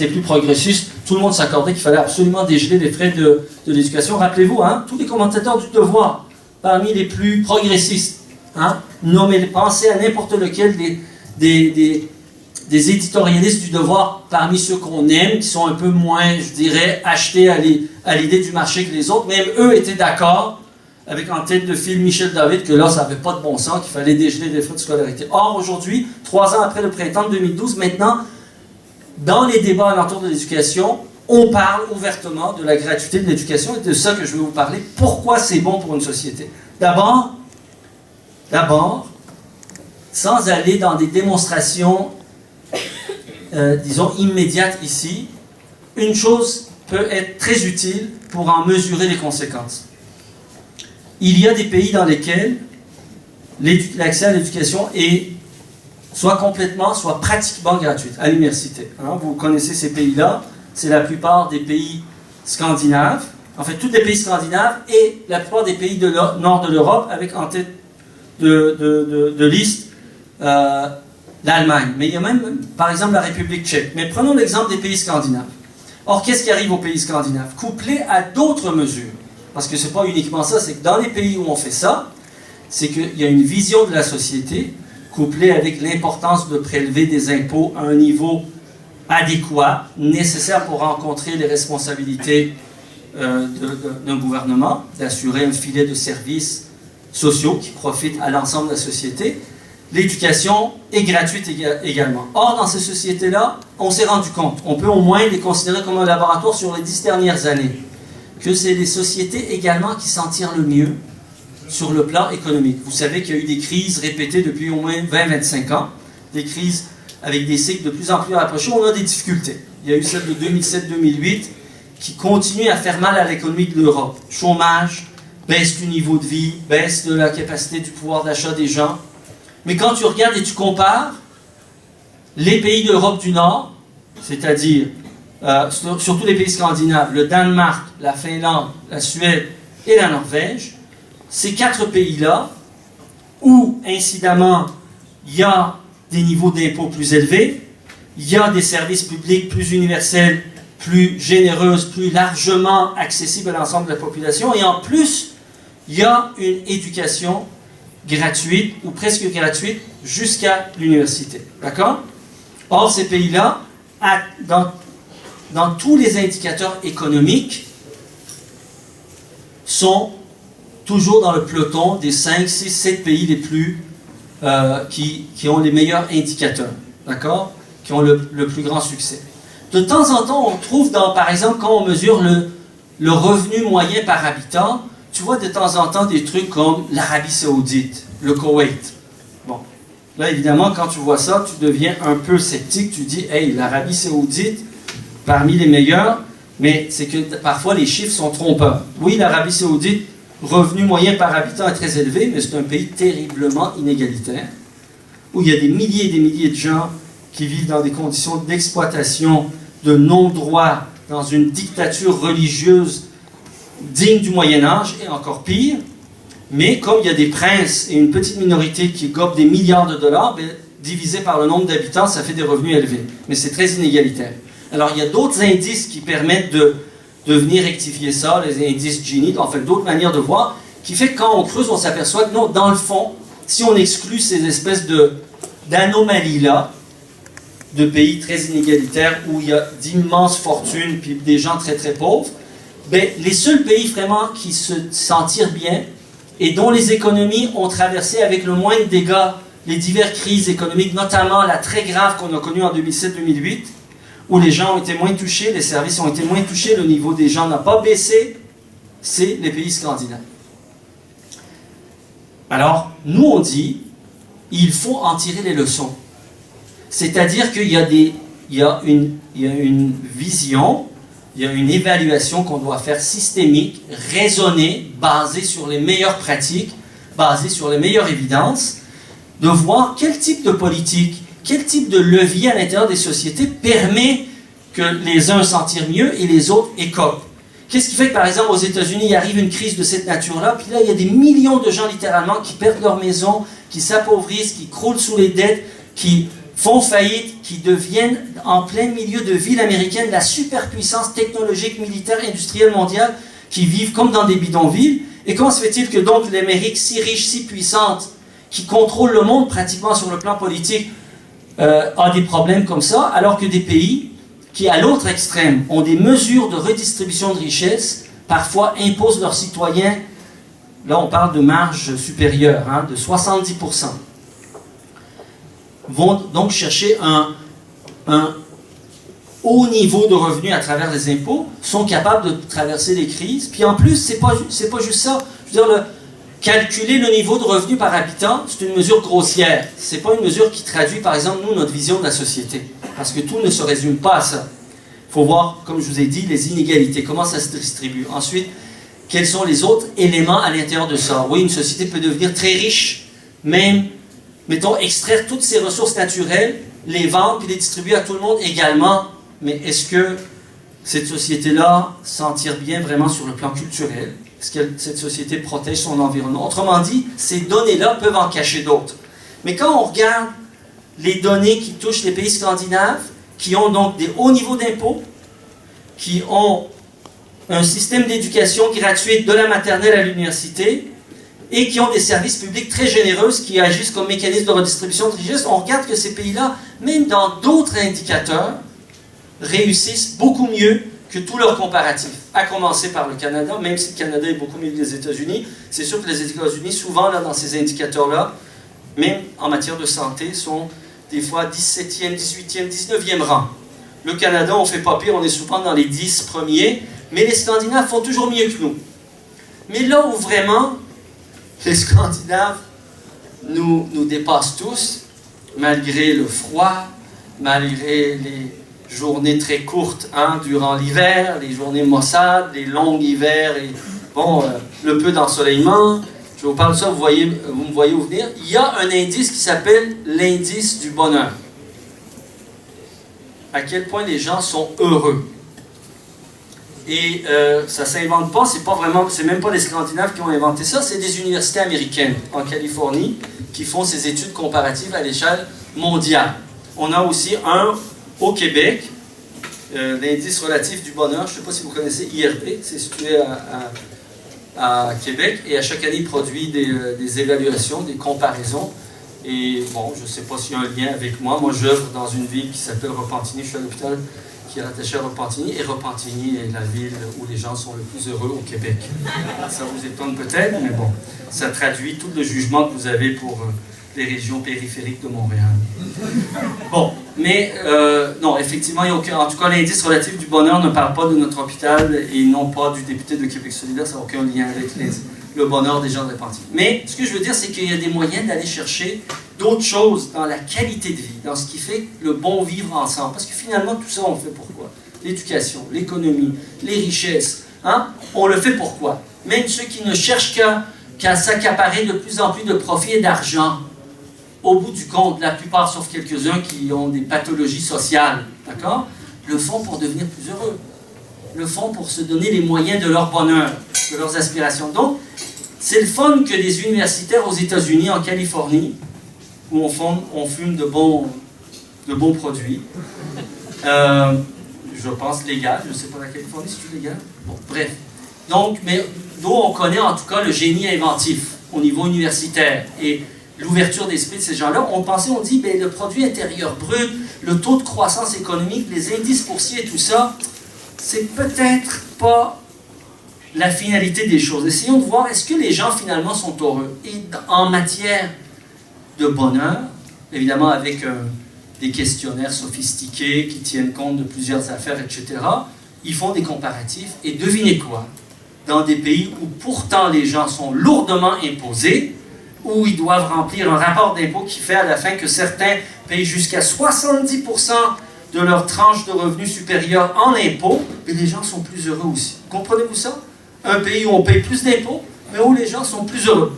les plus progressistes, tout le monde s'accordait qu'il fallait absolument dégeler les frais de l'éducation. Rappelez-vous, hein, tous les commentateurs du Devoir, parmi les plus progressistes, hein, pensez à n'importe lequel des éditorialistes du Devoir, parmi ceux qu'on aime, qui sont un peu moins, je dirais, achetés à l'idée du marché que les autres, même eux étaient d'accord avec en tête de file Michel David, que là, ça n'avait pas de bon sens, qu'il fallait dégeler les frais de scolarité. Or, aujourd'hui, 3 ans après le printemps de 2012, maintenant, dans les débats alentour de l'éducation, on parle ouvertement de la gratuité de l'éducation, et de ça que je vais vous parler. Pourquoi c'est bon pour une société? D'abord, sans aller dans des démonstrations, disons, immédiates ici, une chose peut être très utile pour en mesurer les conséquences. Il y a des pays dans lesquels l'accès à l'éducation est soit complètement, soit pratiquement gratuite, à l'université. Hein, vous connaissez ces pays-là, c'est la plupart des pays scandinaves, en fait, tous les pays scandinaves et la plupart des pays de nord de l'Europe, avec en tête de liste l'Allemagne. Mais il y a même, par exemple, la République tchèque. Mais prenons l'exemple des pays scandinaves. Or, qu'est-ce qui arrive aux pays scandinaves? Couplé à d'autres mesures. Parce que ce n'est pas uniquement ça, c'est que dans les pays où on fait ça, c'est qu'il y a une vision de la société couplée avec l'importance de prélever des impôts à un niveau adéquat, nécessaire pour rencontrer les responsabilités d'un gouvernement, d'assurer un filet de services sociaux qui profitent à l'ensemble de la société. L'éducation est gratuite également. Or, dans ces sociétés-là, on s'est rendu compte, on peut au moins les considérer comme un laboratoire sur les 10 dernières années, que c'est les sociétés également qui s'en tirent le mieux sur le plan économique. Vous savez qu'il y a eu des crises répétées depuis au moins 20-25 ans, des crises avec des cycles de plus en plus rapprochés, on a des difficultés. Il y a eu celle de 2007-2008 qui continue à faire mal à l'économie de l'Europe. Chômage, baisse du niveau de vie, baisse de la capacité du pouvoir d'achat des gens. Mais quand tu regardes et tu compares les pays d'Europe du Nord, c'est-à-dire surtout les pays scandinaves, le Danemark, la Finlande, la Suède et la Norvège, ces 4 pays-là, où, incidemment, il y a des niveaux d'impôts plus élevés, il y a des services publics plus universels, plus généreux, plus largement accessibles à l'ensemble de la population, et en plus, il y a une éducation gratuite, ou presque gratuite, jusqu'à l'université. D'accord? Or, ces pays-là, dans tous les indicateurs économiques, sont toujours dans le peloton des 5, 6, 7 pays les plus qui ont les meilleurs indicateurs, d'accord? Qui ont le plus grand succès. De temps en temps, on trouve, par exemple, quand on mesure le revenu moyen par habitant, tu vois de temps en temps des trucs comme l'Arabie Saoudite, le Koweït. Bon, là, évidemment, quand tu vois ça, tu deviens un peu sceptique, tu dis, hey, l'Arabie Saoudite, parmi les meilleurs, mais c'est que parfois les chiffres sont trompeurs. Oui, l'Arabie Saoudite, revenu moyen par habitant est très élevé, mais c'est un pays terriblement inégalitaire, où il y a des milliers et des milliers de gens qui vivent dans des conditions d'exploitation, de non-droit, dans une dictature religieuse digne du Moyen-Âge, et encore pire. Mais comme il y a des princes et une petite minorité qui gobent des milliards de dollars, divisé par le nombre d'habitants, ça fait des revenus élevés. Mais c'est très inégalitaire. Alors, il y a d'autres indices qui permettent de venir rectifier ça, les indices Gini, en fait, d'autres manières de voir, qui fait que quand on creuse, on s'aperçoit que non, dans le fond, si on exclut ces espèces d'anomalies-là, de pays très inégalitaires où il y a d'immenses fortunes puis des gens très très pauvres, ben, les seuls pays vraiment qui s'en tirent bien et dont les économies ont traversé avec le moins de dégâts les diverses crises économiques, notamment la très grave qu'on a connue en 2007-2008, où les gens ont été moins touchés, les services ont été moins touchés, le niveau des gens n'a pas baissé, c'est les pays scandinaves. Alors, nous on dit, il faut en tirer les leçons. C'est-à-dire qu'il y a une vision, il y a une évaluation qu'on doit faire systémique, raisonnée, basée sur les meilleures pratiques, basée sur les meilleures évidences, de voir quel type de politique, quel type de levier à l'intérieur des sociétés permet que les uns s'en tirent mieux et les autres écopent. Qu'est-ce qui fait que, par exemple, aux États-Unis, il arrive une crise de cette nature-là, puis là, il y a des millions de gens, littéralement, qui perdent leur maison, qui s'appauvrissent, qui croulent sous les dettes, qui font faillite, qui deviennent en plein milieu de villes américaines la superpuissance technologique, militaire, industrielle mondiale, qui vivent comme dans des bidonvilles. Et comment se fait-il que donc l'Amérique si riche, si puissante, qui contrôle le monde pratiquement sur le plan politique, a des problèmes comme ça, alors que des pays qui, à l'autre extrême, ont des mesures de redistribution de richesses, parfois imposent leurs citoyens, là on parle de marge supérieure, hein, de 70%, vont donc chercher un haut niveau de revenus à travers les impôts, sont capables de traverser les crises, puis en plus, c'est pas juste ça, je veux dire, calculer le niveau de revenu par habitant, c'est une mesure grossière. C'est pas une mesure qui traduit, par exemple, nous, notre vision de la société. Parce que tout ne se résume pas à ça. Il faut voir, comme je vous ai dit, les inégalités, comment ça se distribue. Ensuite, quels sont les autres éléments à l'intérieur de ça. Oui, une société peut devenir très riche, même, mettons, extraire toutes ses ressources naturelles, les vendre, puis les distribuer à tout le monde également. Mais est-ce que cette société-là s'en tire bien vraiment sur le plan culturel? Est-ce que cette société protège son environnement? Autrement dit, ces données-là peuvent en cacher d'autres. Mais quand on regarde les données qui touchent les pays scandinaves, qui ont donc des hauts niveaux d'impôts, qui ont un système d'éducation gratuite de la maternelle à l'université, et qui ont des services publics très généreux qui agissent comme mécanisme de redistribution de richesse, on regarde que ces pays-là, même dans d'autres indicateurs, réussissent beaucoup mieux que tous leurs comparatifs, à commencer par le Canada, même si le Canada est beaucoup mieux que les États-Unis. C'est sûr que les États-Unis, souvent là, dans ces indicateurs-là, même en matière de santé, sont des fois 17e, 18e, 19e rang. Le Canada, on ne fait pas pire, on est souvent dans les 10 premiers, mais les Scandinaves font toujours mieux que nous. Mais là où vraiment les Scandinaves nous dépassent tous, malgré le froid, malgré les journées très courtes durant l'hiver, les journées maussades, les longs hivers, et bon, le peu d'ensoleillement. Je vous parle de ça, vous me voyez où venir. Il y a un indice qui s'appelle l'indice du bonheur. À quel point les gens sont heureux. Et ça ne s'invente pas, c'est même pas les Scandinaves qui ont inventé ça, c'est des universités américaines en Californie qui font ces études comparatives à l'échelle mondiale. On a aussi un au Québec, l'indice relatif du bonheur, je ne sais pas si vous connaissez IRB, c'est situé à Québec, et à chaque année, il produit des évaluations, des comparaisons. Et bon, je ne sais pas s'il y a un lien avec moi. Moi, j'œuvre dans une ville qui s'appelle Repentigny. Je suis à l'hôpital qui est rattaché à Repentigny. Et Repentigny est la ville où les gens sont le plus heureux au Québec. Ça vous étonne peut-être, mais bon, ça traduit tout le jugement que vous avez pour les régions périphériques de Montréal. Bon, mais non, effectivement, il y a aucun, en tout cas, l'indice relatif du bonheur ne parle pas de notre hôpital et non pas du député de Québec solidaire, ça n'a aucun lien avec le bonheur des gens de Repentigny. Mais ce que je veux dire, c'est qu'il y a des moyens d'aller chercher d'autres choses dans la qualité de vie, dans ce qui fait le bon vivre ensemble. Parce que finalement, tout ça, on le fait pourquoi? L'éducation, l'économie, les richesses, on le fait pourquoi? Même ceux qui ne cherchent qu'à s'accaparer de plus en plus de profits et d'argent, au bout du compte, la plupart, sauf quelques-uns qui ont des pathologies sociales, d'accord, le font pour devenir plus heureux. Le font pour se donner les moyens de leur bonheur, de leurs aspirations. Donc, c'est le fun que des universitaires aux États-Unis, en Californie, où on fume de bons produits, je pense légal, je ne sais pas la Californie, c'est légal? Bon, bref. Donc, mais d'où on connaît en tout cas le génie inventif au niveau universitaire et l'ouverture d'esprit de ces gens-là, on dit, le produit intérieur brut, le taux de croissance économique, les indices boursiers et tout ça, c'est peut-être pas la finalité des choses. Essayons de voir, est-ce que les gens finalement sont heureux? Et en matière de bonheur, évidemment avec des questionnaires sophistiqués qui tiennent compte de plusieurs affaires, etc., ils font des comparatifs. Et devinez quoi? Dans des pays où pourtant les gens sont lourdement imposés, où ils doivent remplir un rapport d'impôt qui fait à la fin que certains payent jusqu'à 70% de leur tranche de revenus supérieurs en impôts, et les gens sont plus heureux aussi. Comprenez-vous ça? Un pays où on paye plus d'impôts, mais où les gens sont plus heureux.